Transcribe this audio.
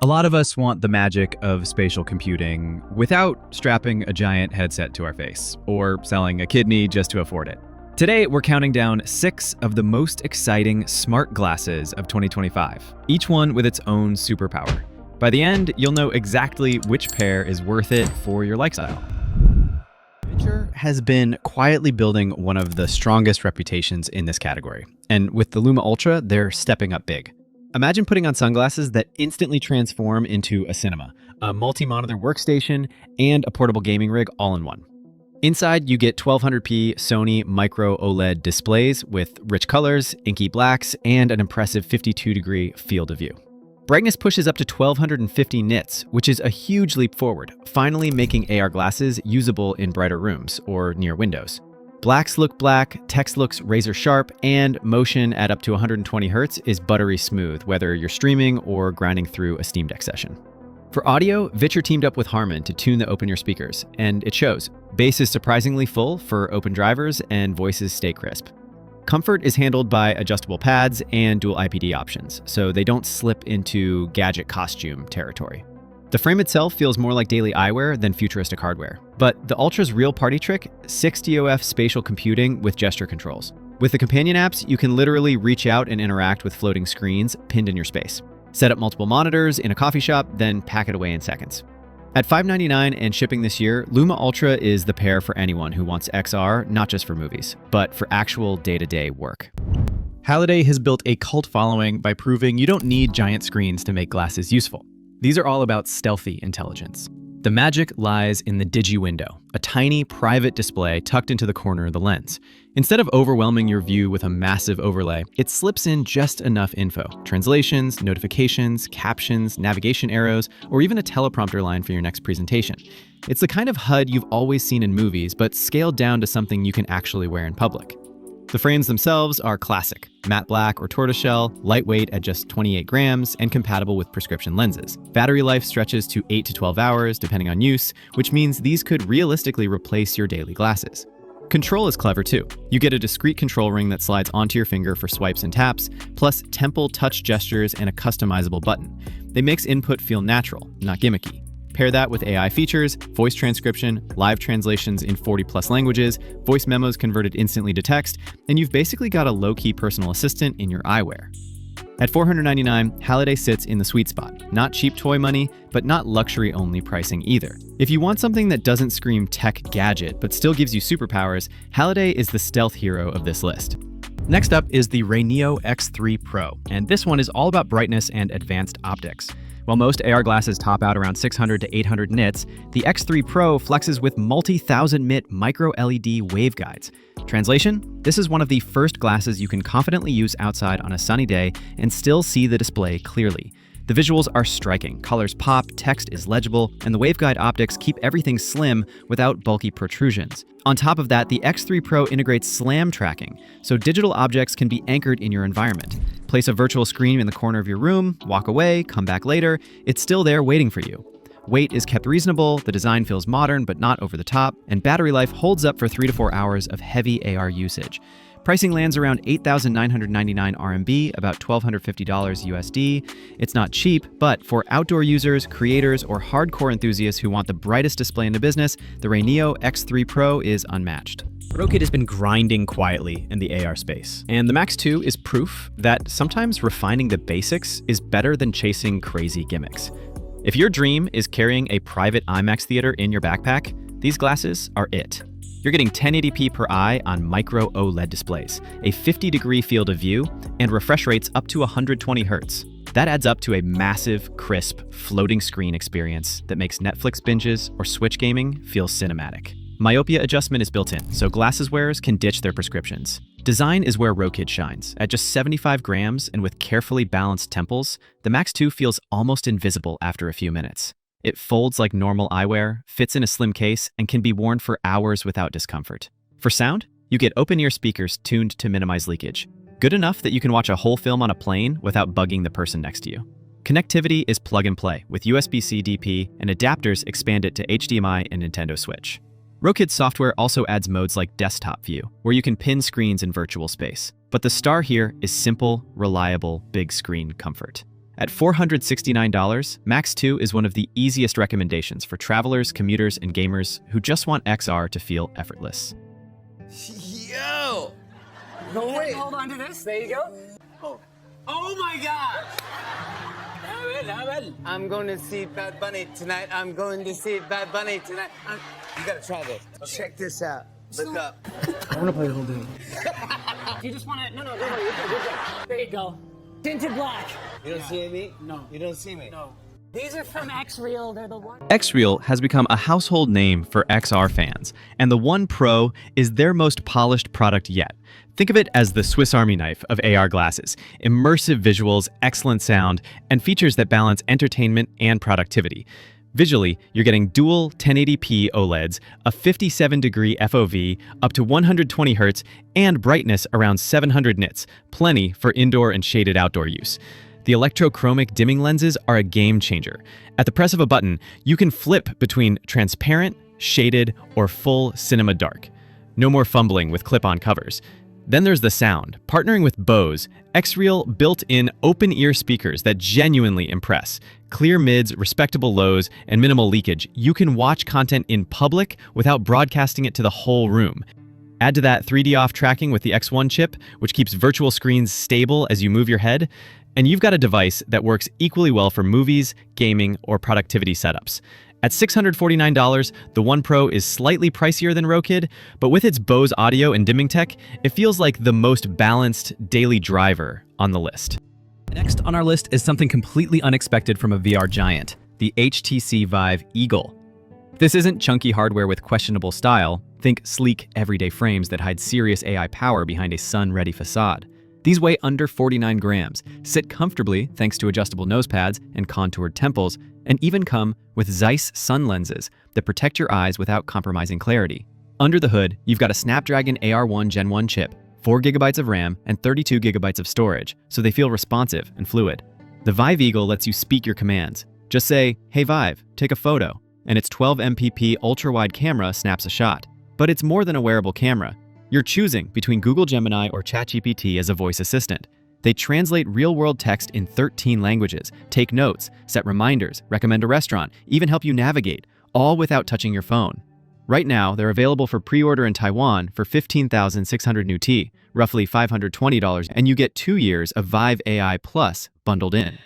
A lot of us want the magic of spatial computing without strapping a giant headset to our face or selling a kidney just to afford it. Today, we're counting down 6 of the most exciting smart glasses of 2025, each one with its own superpower. By the end, you'll know exactly which pair is worth it for your lifestyle. VITURE has been quietly building one of the strongest reputations in this category, and with the Luma Ultra, they're stepping up big. Imagine putting on sunglasses that instantly transform into a cinema, a multi-monitor workstation, and a portable gaming rig all in one. Inside, you get 1200p Sony micro OLED displays with rich colors, inky blacks, and an impressive 52-degree field of view. Brightness pushes up to 1250 nits, which is a huge leap forward, finally making AR glasses usable in brighter rooms or near windows. Blacks look black, text looks razor sharp, and motion at up to 120 Hz is buttery smooth, whether you're streaming or grinding through a Steam Deck session. For audio, VITURE teamed up with Harman to tune the open-ear speakers, and it shows. Bass is surprisingly full for open drivers, and voices stay crisp. Comfort is handled by adjustable pads and dual IPD options, so they don't slip into gadget costume territory. The frame itself feels more like daily eyewear than futuristic hardware. But the Ultra's real party trick, 6DoF spatial computing with gesture controls. With the companion apps, you can literally reach out and interact with floating screens pinned in your space. Set up multiple monitors in a coffee shop, then pack it away in seconds. At $599 and shipping this year, Luma Ultra is the pair for anyone who wants XR, not just for movies, but for actual day-to-day work. Halliday has built a cult following by proving you don't need giant screens to make glasses useful. These are all about stealthy intelligence. The magic lies in the Digi window, a tiny private display tucked into the corner of the lens. Instead of overwhelming your view with a massive overlay, it slips in just enough info: translations, notifications, captions, navigation arrows, or even a teleprompter line for your next presentation. It's the kind of HUD you've always seen in movies, but scaled down to something you can actually wear in public. The frames themselves are classic, matte black or tortoiseshell, lightweight at just 28 grams, and compatible with prescription lenses. Battery life stretches to 8 to 12 hours, depending on use, which means these could realistically replace your daily glasses. Control is clever too. You get a discreet control ring that slides onto your finger for swipes and taps, plus temple touch gestures and a customizable button. They makes input feel natural, not gimmicky. Pair that with AI features, voice transcription, live translations in 40+ languages, voice memos converted instantly to text, and you've basically got a low-key personal assistant in your eyewear. At $499, Halliday sits in the sweet spot. Not cheap toy money, but not luxury-only pricing either. If you want something that doesn't scream tech gadget, but still gives you superpowers, Halliday is the stealth hero of this list. Next up is the RayNeo X3 Pro, and this one is all about brightness and advanced optics. While most AR glasses top out around 600 to 800 nits, the X3 Pro flexes with multi-thousand nit micro LED waveguides. Translation? This is one of the first glasses you can confidently use outside on a sunny day and still see the display clearly. The visuals are striking, colors pop, text is legible, and the waveguide optics keep everything slim without bulky protrusions. On top of that, the X3 Pro integrates SLAM tracking, so digital objects can be anchored in your environment. Place a virtual screen in the corner of your room, walk away, come back later, it's still there waiting for you. Weight is kept reasonable, the design feels modern but not over the top, and battery life holds up for 3 to 4 hours of heavy AR usage. Pricing lands around 8,999 RMB, about $1,250 USD. It's not cheap, but for outdoor users, creators, or hardcore enthusiasts who want the brightest display in the business, the RayNeo X3 Pro is unmatched. Rokid has been grinding quietly in the AR space, and the Max 2 is proof that sometimes refining the basics is better than chasing crazy gimmicks. If your dream is carrying a private IMAX theater in your backpack, these glasses are it. You're getting 1080p per eye on micro OLED displays, a 50-degree field of view, and refresh rates up to 120 Hz. That adds up to a massive, crisp, floating screen experience that makes Netflix binges or Switch gaming feel cinematic. Myopia adjustment is built in, so glasses wearers can ditch their prescriptions. Design is where Rokid shines. At just 75 grams and with carefully balanced temples, the Max 2 feels almost invisible after a few minutes. It folds like normal eyewear, fits in a slim case, and can be worn for hours without discomfort. For sound, you get open-ear speakers tuned to minimize leakage. Good enough that you can watch a whole film on a plane without bugging the person next to you. Connectivity is plug and play, with USB-C DP and adapters expanded to HDMI and Nintendo Switch. Rokid software also adds modes like Desktop View, where you can pin screens in virtual space. But the star here is simple, reliable, big screen comfort. At $469, Max 2 is one of the easiest recommendations for travelers, commuters, and gamers who just want XR to feel effortless. Yo! No way. Hold on to this. There you go. Oh my God! I'm going to see Bad Bunny tonight. I'm going to see Bad Bunny tonight. You gotta try this. Check this out. Look up. I want to play the whole game. You just want to... No, don't worry. There you go. Tinted black. You don't see me? No. You don't see me? No. These are from XREAL. They're the one. XREAL has become a household name for XR fans, and the One Pro is their most polished product yet. Think of it as the Swiss Army knife of AR glasses. Immersive visuals, excellent sound, and features that balance entertainment and productivity. Visually, you're getting dual 1080p OLEDs, a 57-degree FOV, up to 120 Hz, and brightness around 700 nits, plenty for indoor and shaded outdoor use. The electrochromic dimming lenses are a game changer. At the press of a button, you can flip between transparent, shaded, or full cinema dark. No more fumbling with clip-on covers. Then there's the sound. Partnering with Bose, XREAL built-in open-ear speakers that genuinely impress. Clear mids, respectable lows, and minimal leakage. You can watch content in public without broadcasting it to the whole room. Add to that 3D off tracking with the X1 chip, which keeps virtual screens stable as you move your head, and you've got a device that works equally well for movies, gaming, or productivity setups. At $649, the One Pro is slightly pricier than Rokid, but with its Bose audio and dimming tech, it feels like the most balanced daily driver on the list. Next on our list is something completely unexpected from a VR giant, the HTC Vive Eagle. This isn't chunky hardware with questionable style. Think sleek, everyday frames that hide serious AI power behind a sun-ready facade. These weigh under 49 grams, sit comfortably thanks to adjustable nose pads and contoured temples, and even come with Zeiss sun lenses that protect your eyes without compromising clarity. Under the hood, you've got a Snapdragon AR1 Gen 1 chip, 4 GB of RAM, and 32 GB of storage, so they feel responsive and fluid. The Vive Eagle lets you speak your commands. Just say, "Hey Vive, take a photo," and its 12MP ultra-wide camera snaps a shot. But it's more than a wearable camera. You're choosing between Google Gemini or ChatGPT as a voice assistant. They translate real-world text in 13 languages, take notes, set reminders, recommend a restaurant, even help you navigate, all without touching your phone. Right now, they're available for pre-order in Taiwan for 15,600 NT, roughly $520, and you get 2 years of Vive AI Plus bundled in.